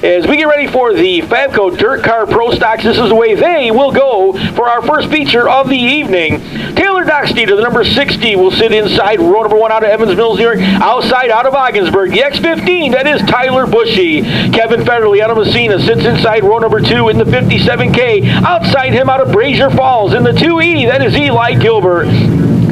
as we get ready for the Fabco Dirt Car Pro Stocks. This is the way they will go for our first feature of the evening. Taylor Docksteeder, the number 60, will sit inside row number 1 out of Evans Mills, New York. Outside out of Ogdensburg, the X15, that is Tyler Bushy. Kevin Federley out of Messina sits inside row number 2 in the 57K. Outside him out of Brazier Falls in the 2E, that is Eli Gilbert.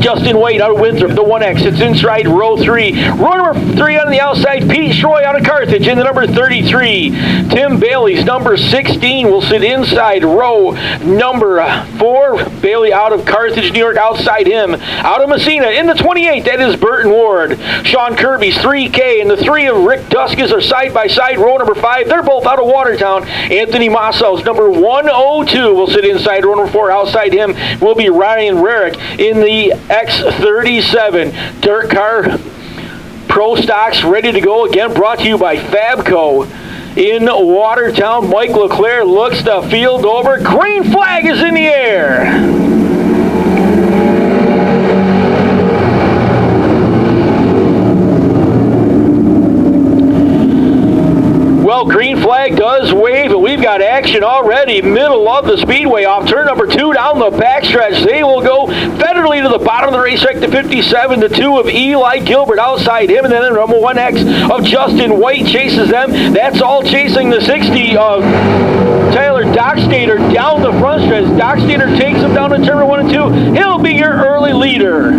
Justin Wade out of Winthrop, the 1X, sits inside row 3. Row number 3 on the outside, Pete Schroy out of Carthage in the number 33. Tim Bailey's number 16 will sit inside row number 4. Bailey out of Carthage, New York, outside him. Out of Messina in the 28, that is Burton Ward. Sean Kirby's 3K and the 3 of Rick Duskus are side by side, row number 5. They're both out of Watertown. Anthony Mossow's number 102 will sit inside row number 4. Outside him will be Ryan Rarick in the X37. Dirt Car Pro Stocks ready to go again, brought to you by Fabco in Watertown. Mike LeClaire looks the field over. Green flag is in the air. Well, green flag does wave, and we've got action already. Middle of the Speedway off turn number 2 down the backstretch. They will go federally to the bottom of the racetrack to 57. The 2 of Eli Gilbert outside him, and then the number 1X of Justin White chases them. That's all chasing the 60 of Taylor Docksteeder down the front stretch. Docksteeder takes him down to turn number 1 and 2. He'll be your early leader.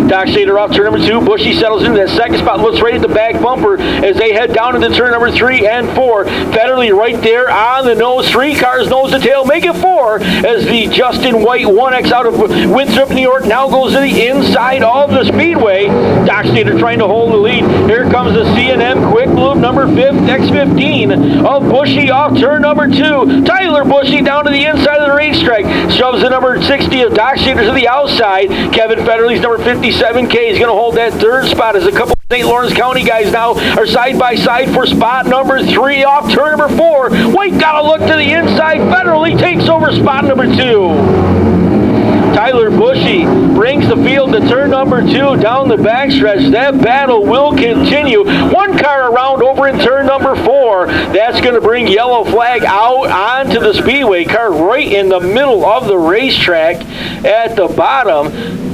Docksteeder off turn number 2. Bushy settles into that second spot, looks right at the back bumper as they head down into turn number 3 and 4. Federally right there on the nose. 3 cars nose to tail. Make it 4 as the Justin White 1X out of Winthrop, New York now goes to the inside of the Speedway. Docksteeder trying to hold the lead. Here comes the C&M Quick Lube number 5, X15 of Bushy off turn number 2. Tyler Bushy down to the inside of the racetrack. Shoves the number 60 of Docksteeder to the outside. Kevin Federley's number 57K is going to hold that third spot as a couple St. Lawrence County guys now are side by side for spot number 3 off turn number 4. White got a look to the inside. Federally takes over spot number 2. Tyler Bushy brings the field to turn number 2 down the backstretch. That battle will continue. 1 car around over in turn number 4. That's going to bring yellow flag out onto the Speedway car right in the middle of the racetrack at the bottom.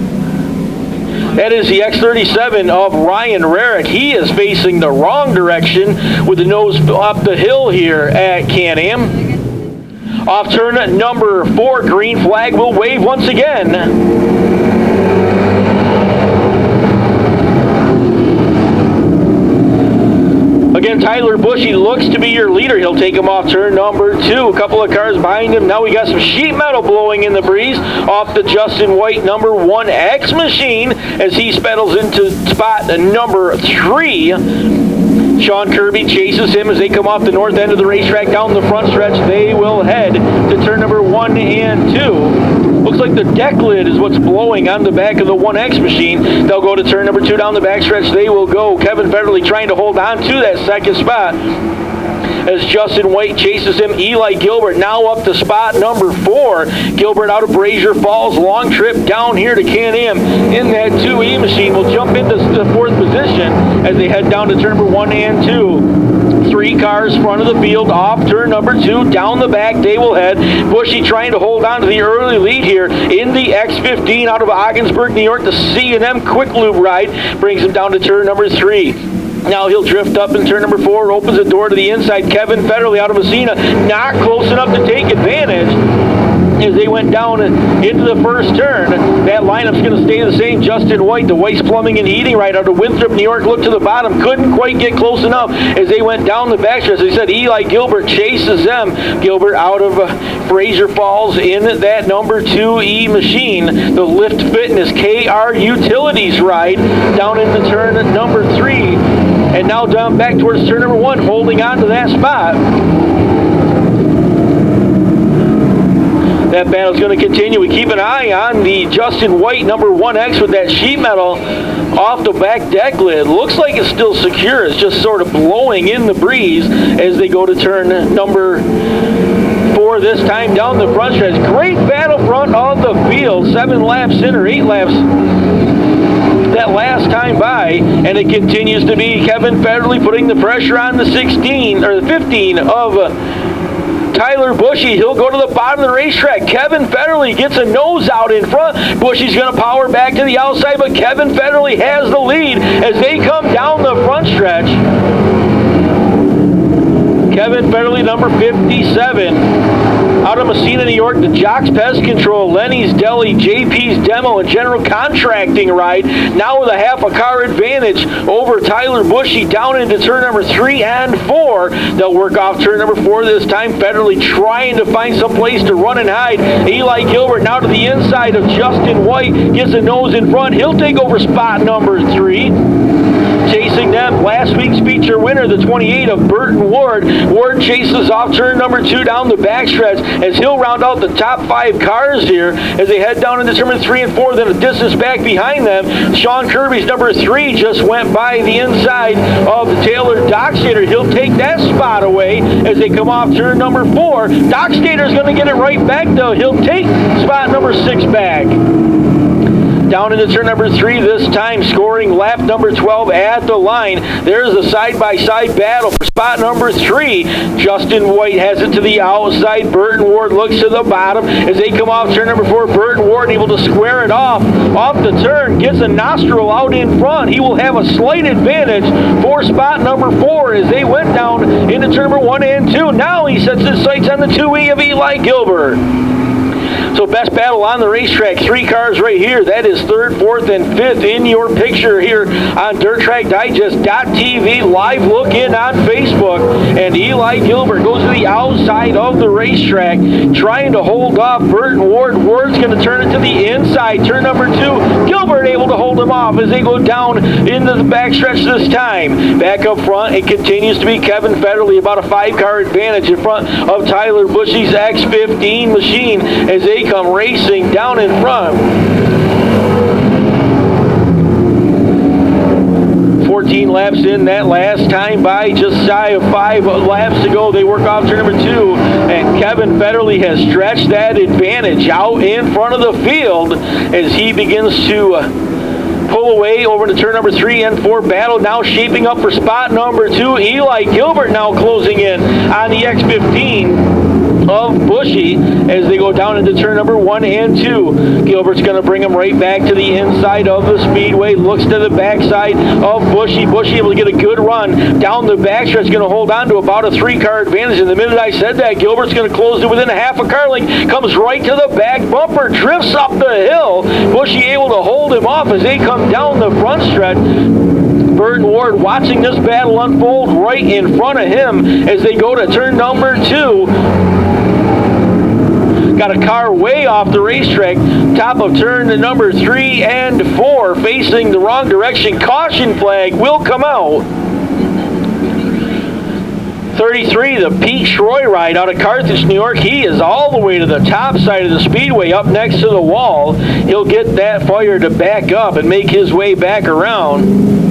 That is the X37 of Ryan Rarick. He is facing the wrong direction with the nose up the hill here at Can-Am. Off turn number 4, green flag will wave once again. Again, Tyler Bushy looks to be your leader. He'll take him off turn number 2. A couple of cars behind him. Now we got some sheet metal blowing in the breeze off the Justin White number 1X machine as he spettles into spot number 3. Sean Kirby chases him as they come off the north end of the racetrack down the front stretch. They will head to turn number 1 and 2. Looks like the deck lid is what's blowing on the back of the 1X machine. They'll go to turn number 2 down the backstretch. They will go. Kevin Federley trying to hold on to that second spot as Justin White chases him. Eli Gilbert now up to spot number 4. Gilbert out of Brazier Falls. Long trip down here to Can-Am in that 2E machine. Will jump into the 4th position as they head down to turn number 1 and 2. 3 cars front of the field off turn number 2 down the back they will head. Bushy trying to hold on to the early lead here in the X15 out of Ogdensburg, New York. The C&M Quick Lube ride brings him down to turn number 3. Now he'll drift up in turn number 4, opens the door to the inside. Kevin Federley out of Messina, not close enough to take advantage as they went down into the first turn. That lineup's going to stay the same. Justin White, the Waste Plumbing and Heating right out of Winthrop, New York, looked to the bottom, couldn't quite get close enough as they went down the backstretch. As I said, Eli Gilbert chases them. Gilbert out of Brazier Falls in that number 2E machine. The Lift Fitness KR Utilities ride down into turn number 3. And now down back towards turn number 1, holding on to that spot. That battle's going to continue. We keep an eye on the Justin White number 1X with that sheet metal off the back deck lid. Looks like it's still secure. It's just sort of blowing in the breeze as they go to turn number 4 this time down the front stretch. Great battle front of the field. 7 laps in or 8 laps that last time by, and it continues to be Kevin Federle putting the pressure on the 15 of Tyler Bushy. He'll go to the bottom of the racetrack. Kevin Federle gets a nose out in front. Bushy's going to power back to the outside, but Kevin Federle has the lead as they come down the front stretch. Kevin Federle, number 57. Out of Messina, New York, the Jocks Pest Control, Lenny's Deli, JP's Demo, and General Contracting ride. Now with a half a car advantage over Tyler Bushy down into turn number 3 and 4. They'll work off turn number 4 this time. Federle trying to find some place to run and hide. Eli Gilbert now to the inside of Justin White. Gets a nose in front. He'll take over spot number 3. Chasing them, last week's feature winner, the 28 of Burton Ward. Ward chases off turn number 2 down the backstretch as he'll round out the top 5 cars here as they head down into turn number 3 and 4. Then a distance back behind them, Sean Kirby's number 3 just went by the inside of the Taylor Dockstader. He'll take that spot away as they come off turn number 4. Dockstader's going to get it right back though. He'll take spot number 6 back. Down into turn number 3 this time, scoring lap number 12 at the line. There's a side-by-side battle for spot number 3. Justin White has it to the outside. Burton Ward looks to the bottom as they come off turn number 4. Burton Ward able to square it off the turn, gets a nostril out in front. He will have a slight advantage for spot number 4 as they went down into turn number 1 and 2. Now he sets his sights on the 2E of Eli Gilbert. So best battle on the racetrack, 3 cars right here. That is 3rd, 4th, and 5th in your picture here on DirtTrackDigest.tv. Live look in on Facebook. And Eli Gilbert goes to the outside of the racetrack, trying to hold off Burton Ward. Ward's going to turn it to the inside. Turn number 2, Gilbert able to hold him off as they go down into the backstretch this time. Back up front, it continues to be Kevin Federle, about a 5-car advantage in front of Tyler Bushy's X15 machine as they come racing down in front. 14 laps in that last time by, just shy of 5 laps to go. They work off turn number 2, and Kevin Federle has stretched that advantage out in front of the field as he begins to pull away over to turn number 3 and 4. Battle now shaping up for spot number 2. Eli Gilbert now closing in on the X15 of Bushy as they go down into turn number 1 and 2. Gilbert's going to bring him right back to the inside of the Speedway. Looks to the backside of Bushy. Bushy able to get a good run down the backstretch. Going to hold on to about a 3-car advantage. And the minute I said that, Gilbert's going to close it within a half a car length. Comes right to the back bumper. Drifts up the hill. Bushy able to hold him off as they come down the front stretch. Burton Ward watching this battle unfold right in front of him as they go to turn number 2. Got a car way off the racetrack, top of turn to number 3 and 4, facing the wrong direction. Caution flag will come out. 33, the Pete Schroy ride out of Carthage, New York. He is all the way to the top side of the Speedway, up next to the wall. He'll get that fire to back up and make his way back around.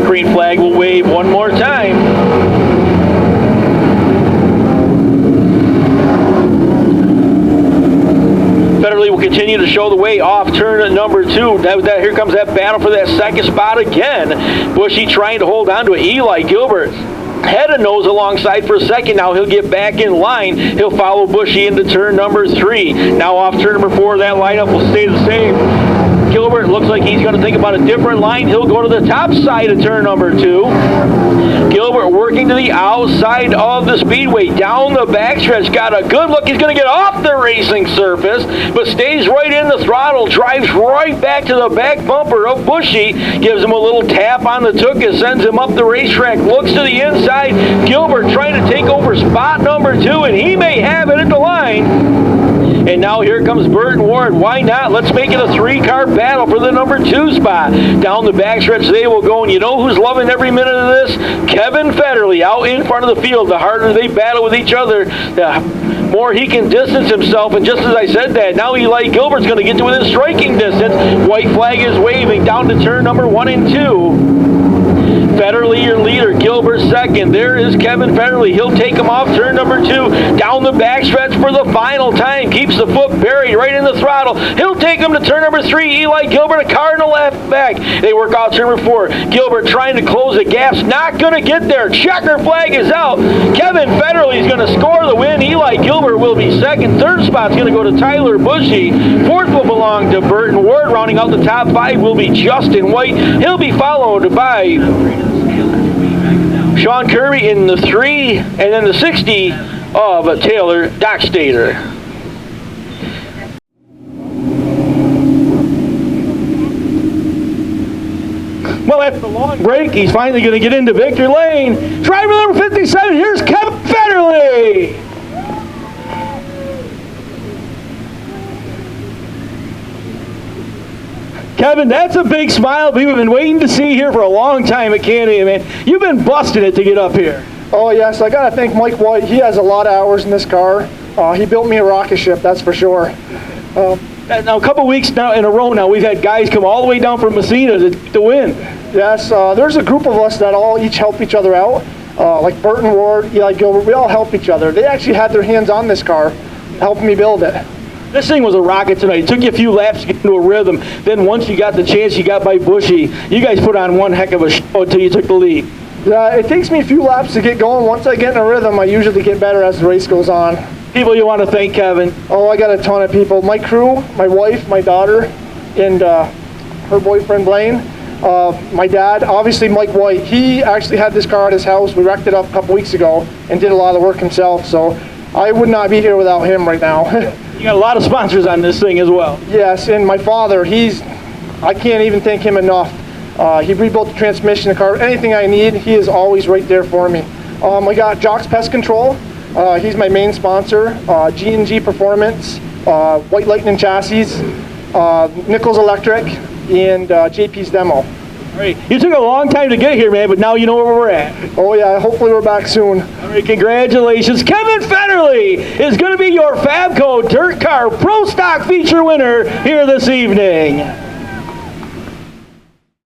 Green flag will wave one more time. Federle will continue to show the way off turn number 2. Here comes that battle for that second spot again. Bushy trying to hold on to it. Eli Gilbert had a nose alongside for a second. Now he'll get back in line. He'll follow Bushy into turn number 3. Now off turn number 4, that lineup will stay the same. Gilbert looks like he's going to think about a different line. He'll go to the top side of turn number 2. Gilbert working to the outside of the Speedway. Down the backstretch. Got a good look. He's going to get off the racing surface, but stays right in the throttle. Drives right back to the back bumper of Bushy. Gives him a little tap on the tuchus. Sends him up the racetrack. Looks to the inside. Gilbert trying to take over spot number 2, and he may have it at the line. And now here comes Burton Ward. Why not? Let's make it a 3-car battle for the number 2 spot. Down the backstretch they will go, and you know who's loving every minute of this? Kevin Federle out in front of the field. The harder they battle with each other, the more he can distance himself. And just as I said that, now Eli Gilbert's going to get to within striking distance. White flag is waving down to turn number 1 and 2. Federley, your leader. Gilbert second. There is Kevin Federley. He'll take him off turn number 2. Down the backstretch for the final time. Keeps the foot buried right in the throttle. He'll take him to turn number 3. Eli Gilbert, a car in the left back. They work out turn number 4. Gilbert trying to close the gaps. Not going to get there. Checker flag is out. Kevin Federley is going to score the win. Eli Gilbert will be second. Third spot's going to go to Tyler Bushy. Fourth will belong to Burton Ward. Rounding out the top 5 will be Justin White. He'll be followed by Sean Kirby in the 3, and then the 60 of Taylor Dockstader. Well, after the long break, he's finally going to get into victory lane. Driver number 57, here's Kevin Federley. Kevin, that's a big smile we've been waiting to see here for a long time at Canada, man. You've been busting it to get up here. Oh, yes. I got to thank Mike White. He has a lot of hours in this car. He built me a rocket ship, that's for sure. Now, a couple weeks now in a row now, we've had guys come all the way down from Messina to win. Yes, there's a group of us that all each help each other out. Like Burton Ward, Eli Gilbert, we all help each other. They actually had their hands on this car, helping me build it. This thing was a rocket tonight. It took you a few laps to get into a rhythm. Then once you got the chance, you got by Bushy. You guys put on one heck of a show until you took the lead. Yeah, it takes me a few laps to get going. Once I get in a rhythm, I usually get better as the race goes on. People you want to thank, Kevin? Oh, I got a ton of people. My crew, my wife, my daughter, and her boyfriend, Blaine. My dad, obviously Mike White. He actually had this car at his house. We wrecked it up a couple weeks ago and did a lot of the work himself. So I would not be here without him right now. You got a lot of sponsors on this thing as well. Yes, and my father, I can't even thank him enough. He rebuilt the transmission, the car, anything I need, he is always right there for me. I got Jock's Pest Control. He's my main sponsor. G&G Performance, White Lightning Chassis, Nichols Electric, and JP's Demo. All right. You took a long time to get here, man, but now you know where we're at. Oh, yeah. Hopefully we're back soon. All right. Congratulations. Kevin Federley is going to be your Fabco Dirt Car Pro Stock feature winner here this evening.